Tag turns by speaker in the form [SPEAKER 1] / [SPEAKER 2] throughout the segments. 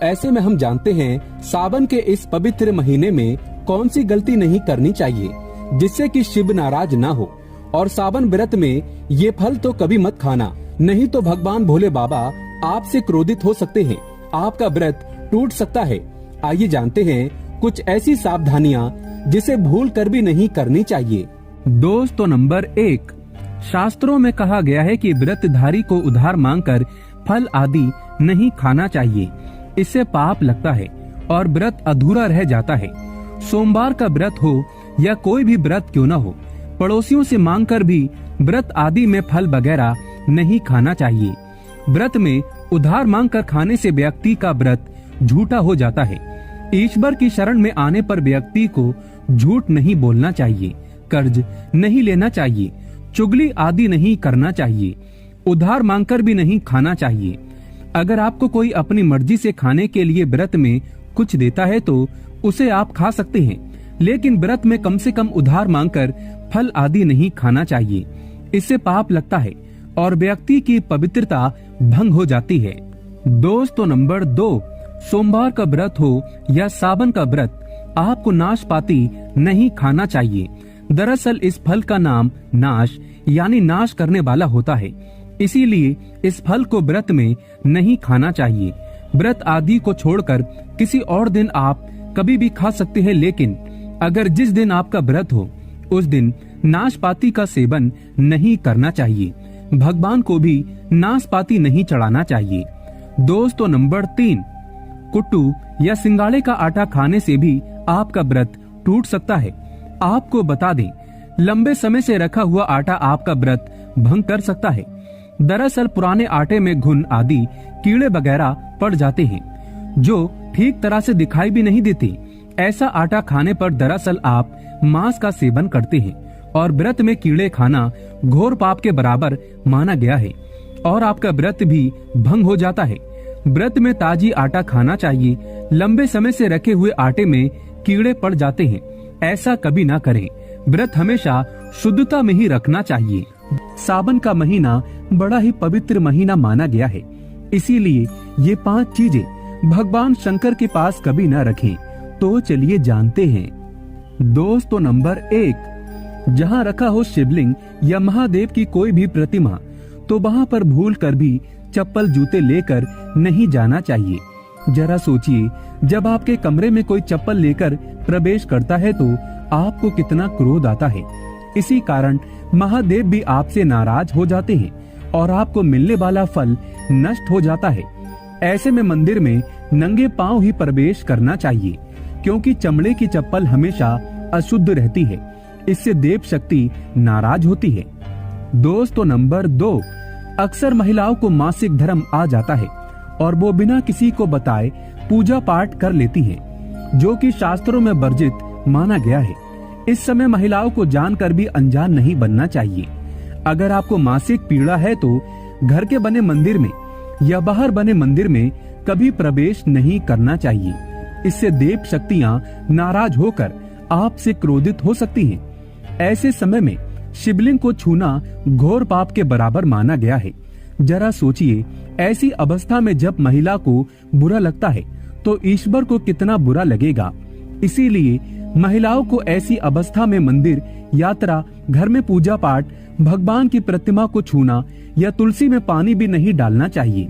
[SPEAKER 1] ऐसे में हम जानते हैं सावन के इस पवित्र महीने में कौन सी गलती नहीं करनी चाहिए जिससे कि शिव नाराज ना हो। और सावन व्रत में ये फल तो कभी मत खाना, नहीं तो भगवान भोले बाबा आपसे क्रोधित हो सकते हैं, आपका व्रत टूट सकता है। आइए जानते हैं कुछ ऐसी सावधानियां जिसे भूल कर भी नहीं करनी चाहिए।
[SPEAKER 2] दोस्तों, नंबर 1, शास्त्रों में कहा गया है कि व्रतधारी को उधार मांगकर फल आदि नहीं खाना चाहिए, इससे पाप लगता है और व्रत अधूरा रह जाता है। सोमवार का व्रत हो या कोई भी व्रत क्यों न हो, पड़ोसियों से मांगकर भी व्रत आदि में फल वगैरह नहीं खाना चाहिए। व्रत में उधार मांगकर खाने से व्यक्ति का व्रत झूठा हो जाता है। ईश्वर की शरण में आने पर व्यक्ति को झूठ नहीं बोलना चाहिए, कर्ज नहीं लेना चाहिए, चुगली आदि नहीं करना चाहिए, उधार मांगकर भी नहीं खाना चाहिए। अगर आपको कोई अपनी मर्जी से खाने के लिए व्रत में कुछ देता है तो उसे आप खा सकते हैं, लेकिन व्रत में कम से कम उधार मांगकर फल आदि नहीं खाना चाहिए, इससे पाप लगता है और व्यक्ति की पवित्रता भंग हो जाती है। दोस्तों, नंबर 2, सोमवार का व्रत हो या सावन का व्रत, आपको नाशपाती नहीं खाना चाहिए। दरअसल इस फल का नाम नाश यानी नाश करने वाला होता है, इसीलिए इस फल को व्रत में नहीं खाना चाहिए। व्रत आदि को छोड़कर किसी और दिन आप कभी भी खा सकते हैं, लेकिन अगर जिस दिन आपका व्रत हो उस दिन नाशपाती का सेवन नहीं करना चाहिए। भगवान को भी नाशपाती नहीं चढ़ाना चाहिए। दोस्तों, नंबर 3, कुट्टू या सिंगाड़े का आटा खाने से भी आपका व्रत टूट सकता है। आपको बता दें, लंबे समय से रखा हुआ आटा आपका व्रत भंग कर सकता है। दरअसल पुराने आटे में घुन आदि कीड़े वगैरह पड़ जाते हैं जो ठीक तरह से दिखाई भी नहीं देते। ऐसा आटा खाने पर दरअसल आप मांस का सेवन करते हैं और व्रत में कीड़े खाना घोर पाप के बराबर माना गया है और आपका व्रत भी भंग हो जाता है। व्रत में ताजी आटा खाना चाहिए। लंबे समय से रखे हुए आटे में कीड़े पड़ जाते हैं, ऐसा कभी ना करें। व्रत हमेशा शुद्धता में ही रखना चाहिए। सावन का महीना बड़ा ही पवित्र महीना माना गया है, इसीलिए ये 5 चीजें भगवान शंकर के पास कभी ना रखें। तो चलिए जानते हैं। दोस्तों, नंबर 1, जहाँ रखा हो शिवलिंग या महादेव की कोई भी प्रतिमा तो वहाँ पर भूल कर भी चप्पल जूते लेकर नहीं जाना चाहिए। जरा सोचिए, जब आपके कमरे में कोई चप्पल लेकर प्रवेश करता है तो आपको कितना क्रोध आता है। इसी कारण महादेव भी आपसे नाराज हो जाते हैं और आपको मिलने वाला फल नष्ट हो जाता है। ऐसे में मंदिर में नंगे पांव ही प्रवेश करना चाहिए, क्योंकि चमड़े की चप्पल हमेशा अशुद्ध रहती है, इससे देव शक्ति नाराज होती है। दोस्तों, नंबर 2, अक्सर महिलाओं को मासिक धर्म आ जाता है और वो बिना किसी को बताए पूजा पाठ कर लेती हैं, जो कि शास्त्रों में वर्जित माना गया है। इस समय महिलाओं को जानकर भी अनजान नहीं बनना चाहिए। अगर आपको मासिक पीड़ा है तो घर के बने मंदिर में या बाहर बने मंदिर में कभी प्रवेश नहीं करना चाहिए, इससे देव शक्तियाँ नाराज होकर आपसे क्रोधित हो सकती हैं। ऐसे समय में शिवलिंग को छूना घोर पाप के बराबर माना गया है। जरा सोचिए, ऐसी अवस्था में जब महिला को बुरा लगता है तो ईश्वर को कितना बुरा लगेगा। इसीलिए महिलाओं को ऐसी अवस्था में मंदिर, यात्रा, घर में पूजा पाठ, भगवान की प्रतिमा को छूना या तुलसी में पानी भी नहीं डालना चाहिए।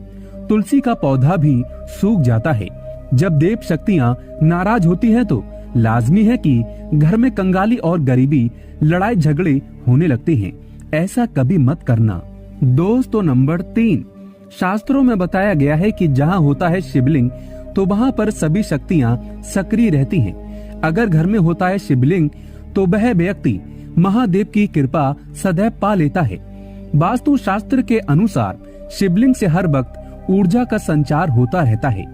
[SPEAKER 2] तुलसी का पौधा भी सूख जाता है। जब देव शक्तियाँ नाराज होती हैं तो लाजमी है कि घर में कंगाली और गरीबी, लड़ाई झगड़े होने लगते हैं। ऐसा कभी मत करना। दोस्तों, नंबर 3, शास्त्रों में बताया गया है कि जहाँ होता है शिवलिंग तो वहाँ पर सभी शक्तियाँ सक्रिय रहती हैं। अगर घर में होता है शिवलिंग तो वह व्यक्ति महादेव की कृपा सदैव पा लेता है। वास्तु शास्त्र के अनुसार शिवलिंग से हर वक्त ऊर्जा का संचार होता रहता है,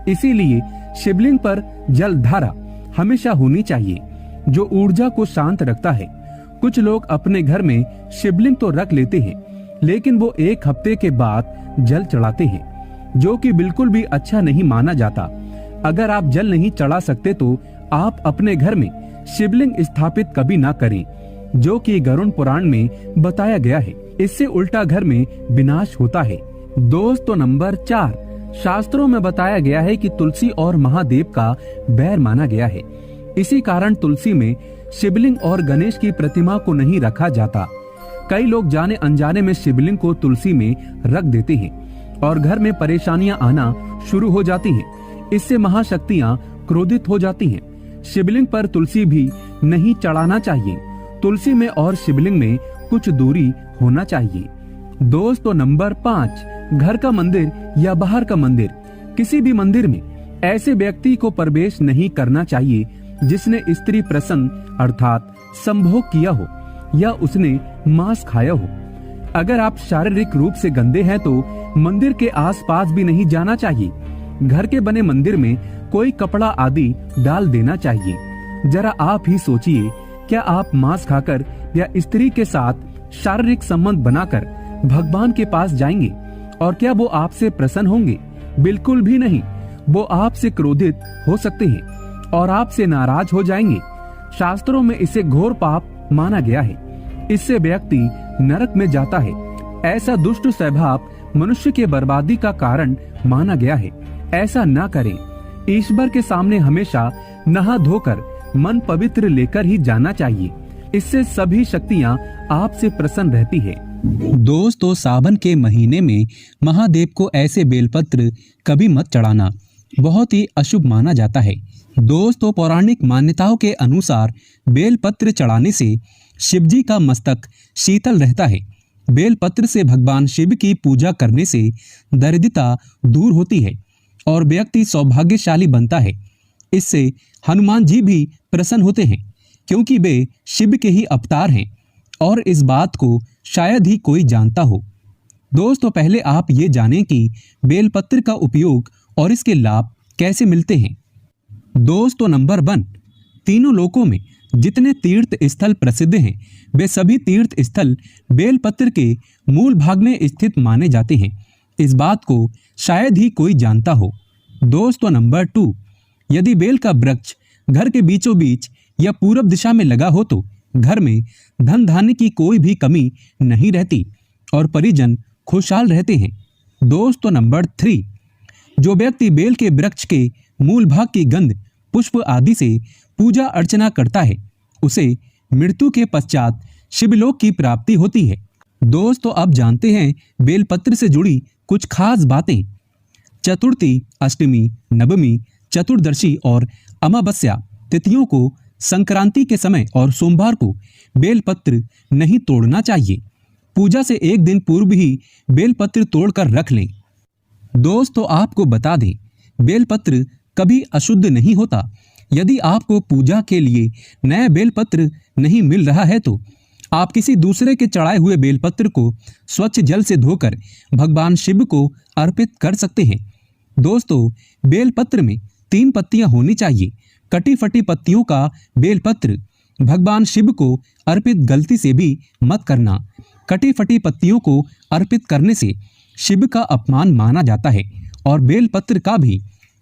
[SPEAKER 2] इसीलिए शिवलिंग पर जल धारा हमेशा होनी चाहिए, जो ऊर्जा को शांत रखता है। कुछ लोग अपने घर में शिवलिंग तो रख लेते हैं, लेकिन वो 1 हफ्ते के बाद जल चढ़ाते हैं, जो कि बिल्कुल भी अच्छा नहीं माना जाता। अगर आप जल नहीं चढ़ा सकते तो आप अपने घर में शिवलिंग स्थापित कभी ना करें, जो कि गरुड़ पुराण में बताया गया है। इससे उल्टा घर में विनाश होता है। दोस्तों, नंबर 4, शास्त्रों में बताया गया है कि तुलसी और महादेव का बैर माना गया है। इसी कारण तुलसी में शिवलिंग और गणेश की प्रतिमा को नहीं रखा जाता। कई लोग जाने अनजाने में शिवलिंग को तुलसी में रख देते हैं और घर में परेशानियां आना शुरू हो जाती हैं। इससे महाशक्तियां क्रोधित हो जाती हैं। शिवलिंग पर तुलसी भी नहीं चढ़ाना चाहिए। तुलसी में और शिवलिंग में कुछ दूरी होना चाहिए। दोस्तों, नंबर 5, घर का मंदिर या बाहर का मंदिर। किसी भी मंदिर में ऐसे व्यक्ति को प्रवेश नहीं करना चाहिए जिसने स्त्री प्रसंग अर्थात संभोग किया हो या उसने मांस खाया हो। अगर आप शारीरिक रूप से गंदे हैं तो मंदिर के आसपास भी नहीं जाना चाहिए। घर के बने मंदिर में कोई कपड़ा आदि डाल देना चाहिए। जरा आप ही सोचिए, क्या आप मांस खाकर या स्त्री के साथ शारीरिक संबंध बनाकर भगवान के पास जाएंगे और क्या वो आपसे प्रसन्न होंगे? बिल्कुल भी नहीं। वो आपसे क्रोधित हो सकते हैं और आपसे नाराज हो जाएंगे। शास्त्रों में इसे घोर पाप माना गया है। इससे व्यक्ति नरक में जाता है। ऐसा दुष्ट स्वभाव मनुष्य के बर्बादी का कारण माना गया है। ऐसा न करें। ईश्वर के सामने हमेशा नहा धोकर मन पवित्र लेकर ही जाना चाहिए। इससे सभी शक्तियाँ आपसे प्रसन्न रहती है।
[SPEAKER 1] दोस्तों, सावन के महीने में महादेव को ऐसे बेलपत्र कभी मत चढ़ाना, बहुत ही अशुभ माना जाता है। दोस्तों, पौराणिक मान्यताओं के अनुसार बेलपत्र चढ़ाने से शिवजी का मस्तक शीतल रहता है। बेलपत्र से भगवान शिव की पूजा करने से दरिद्रता दूर होती है और व्यक्ति सौभाग्यशाली बनता है। इससे हनुमान जी भी प्रसन्न होते हैं क्योंकि वे शिव के ही अवतार हैं और इस बात को शायद ही कोई जानता हो। दोस्तों, पहले आप ये जानें कि बेलपत्र का उपयोग और इसके लाभ कैसे मिलते हैं। दोस्तों, नंबर 1, तीनों लोकों में जितने तीर्थ स्थल प्रसिद्ध हैं वे सभी तीर्थ स्थल बेलपत्र के मूल भाग में स्थित माने जाते हैं। इस बात को शायद ही कोई जानता हो। दोस्तों, नंबर 2, यदि बेल का वृक्ष घर के बीचों बीच या पूरब दिशा में लगा हो तो घर में धन धान्य की कोई भी कमी नहीं रहती और परिजन खुशहाल रहते हैं। दोस्तों, नंबर 3, जो व्यक्ति बेल के वृक्ष के मूल भाग की गंध, पुष्प आदि से पूजा अर्चना करता है उसे मृत्यु के पश्चात शिवलोक की प्राप्ति होती है। दोस्तों, अब जानते हैं बेलपत्र से जुड़ी कुछ खास बातें। चतुर्थी, अष्टमी, नवमी, चतुर्दशी और अमावस्या तिथियों को संक्रांति के समय और सोमवार को बेलपत्र नहीं तोड़ना चाहिए। पूजा से एक दिन पूर्व ही बेलपत्र तोड़कर रख लें। दोस्तों, आपको बता दें, बेलपत्र कभी अशुद्ध नहीं होता। यदि आपको पूजा के लिए नया बेलपत्र नहीं मिल रहा है तो आप किसी दूसरे के चढ़ाए हुए बेलपत्र को स्वच्छ जल से धोकर भगवान शिव को अर्पित कर सकते हैं। दोस्तों, बेलपत्र में 3 पत्तियां होनी चाहिए। कटी फटी पत्तियों का बेलपत्र भगवान शिव को अर्पित गलती से भी मत करना। कटी फटी पत्तियों को अर्पित करने से शिव का अपमान माना जाता है और बेलपत्र का भी।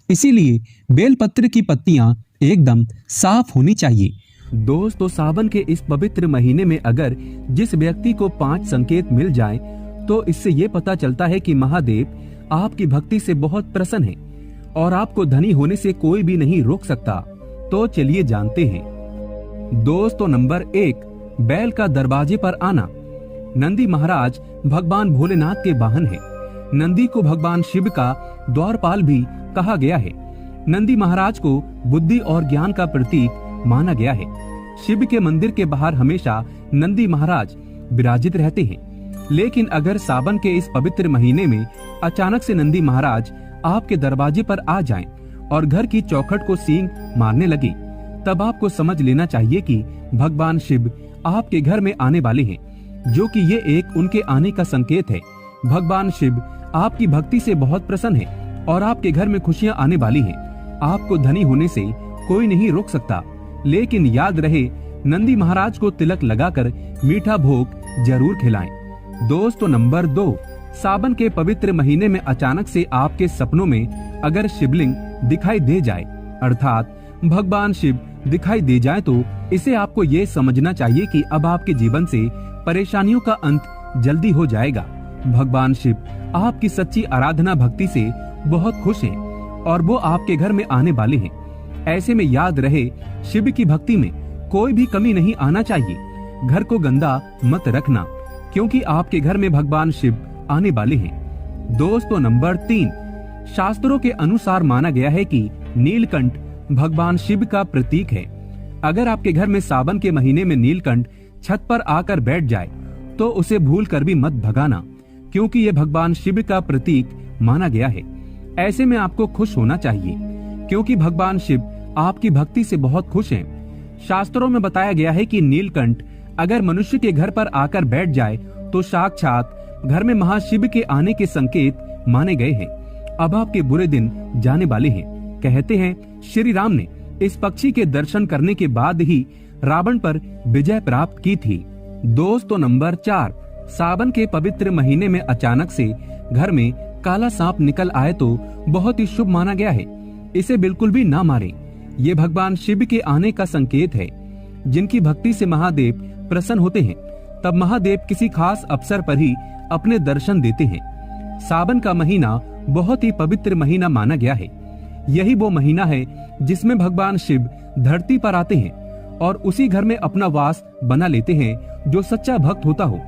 [SPEAKER 1] इसीलिए बेलपत्र की पत्तियां एकदम साफ होनी चाहिए। दोस्तों, सावन के इस पवित्र महीने में अगर जिस व्यक्ति को 5 संकेत मिल जाएं, तो इससे ये पता चलता है कि महादेव आपकी भक्ति से बहुत प्रसन्न है और आपको धनी होने से कोई भी नहीं रोक सकता। तो चलिए जानते हैं। दोस्तों, नंबर 1, बैल का दरवाजे पर आना। नंदी महाराज भगवान भोलेनाथ के वाहन है। नंदी को भगवान शिव का द्वारपाल भी कहा गया है। नंदी महाराज को बुद्धि और ज्ञान का प्रतीक माना गया है। शिव के मंदिर के बाहर हमेशा नंदी महाराज विराजित रहते हैं। लेकिन अगर सावन के इस पवित्र महीने में अचानक से नंदी महाराज आपके दरवाजे पर आ जाएं और घर की चौखट को सींग मारने लगे, तब आपको समझ लेना चाहिए कि भगवान शिव आपके घर में आने वाले हैं, जो कि ये एक उनके आने का संकेत है। भगवान शिव आपकी भक्ति से बहुत प्रसन्न है और आपके घर में खुशियां आने वाली हैं। आपको धनी होने से कोई नहीं रोक सकता। लेकिन याद रहे, नंदी महाराज को तिलक लगाकर मीठा भोग जरूर खिलाएं। दोस्तों, नंबर 2, सावन के पवित्र महीने में अचानक से आपके सपनों में अगर शिवलिंग दिखाई दे जाए, अर्थात भगवान शिव दिखाई दे जाए, तो इसे आपको ये समझना चाहिए कि अब आपके जीवन से परेशानियों का अंत जल्दी हो जाएगा।
[SPEAKER 2] भगवान शिव आपकी सच्ची आराधना भक्ति से बहुत खुश हैं और वो आपके घर में आने वाले हैं। ऐसे में याद रहे, शिव की भक्ति में कोई भी कमी नहीं आना चाहिए। घर को गंदा मत रखना, क्योंकि आपके घर में भगवान शिव आने वाले हैं। दोस्तों, नंबर 3, शास्त्रों के अनुसार माना गया है कि नीलकंठ भगवान शिव का प्रतीक है। अगर आपके घर में सावन के महीने में नीलकंठ छत पर आकर बैठ जाए तो उसे भूल कर भी मत भगाना, क्योंकि ये भगवान शिव का प्रतीक माना गया है। ऐसे में आपको खुश होना चाहिए, क्योंकि भगवान शिव आपकी भक्ति से बहुत खुश हैं। शास्त्रों में बताया गया है कि नीलकंठ अगर मनुष्य के घर पर आकर बैठ जाए तो साक्षात घर में महाशिव के आने के संकेत माने गए हैं। अब आपके बुरे दिन जाने वाले हैं। कहते हैं श्री राम ने इस पक्षी के दर्शन करने के बाद ही रावण पर विजय प्राप्त की थी। दोस्तों, नंबर 4, सावन के पवित्र महीने में अचानक से घर में काला सांप निकल आए तो बहुत ही शुभ माना गया है। इसे बिल्कुल भी ना मारें। ये भगवान शिव के आने का संकेत है। जिनकी भक्ति से महादेव प्रसन्न होते हैं, तब महादेव किसी खास अवसर पर ही अपने दर्शन देते हैं। सावन का महीना बहुत ही पवित्र महीना माना गया है। यही वो महीना है जिसमें भगवान शिव धरती पर आते हैं और उसी घर में अपना वास बना लेते हैं जो सच्चा भक्त होता हो।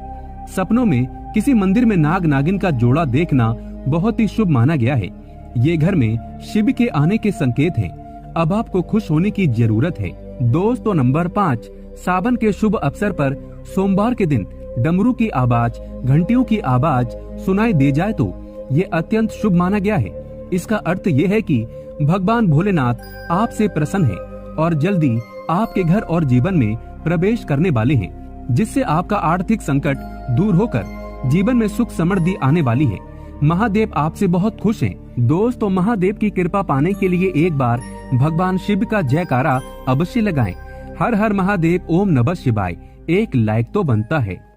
[SPEAKER 2] सपनों में किसी मंदिर में नाग नागिन का जोड़ा देखना बहुत ही शुभ माना गया है। ये घर में शिव के आने के संकेत हैं। अब आपको खुश होने की जरूरत है। दोस्तों, नंबर 5, सावन के शुभ अवसर पर सोमवार के दिन डमरू की आवाज, घंटियों की आवाज सुनाई दे जाए तो ये अत्यंत शुभ माना गया है। इसका अर्थ ये है कि भगवान भोलेनाथ आपसे प्रसन्न है और जल्दी आपके घर और जीवन में प्रवेश करने वाले हैं, जिससे आपका आर्थिक संकट दूर होकर जीवन में सुख समृद्धि आने वाली है। महादेव आपसे बहुत खुश हैं। दोस्तों, महादेव की कृपा पाने के लिए एक बार भगवान शिव का जयकारा अवश्य लगाएं। हर हर महादेव, ओम नमः शिवाय। एक लाइक तो बनता है।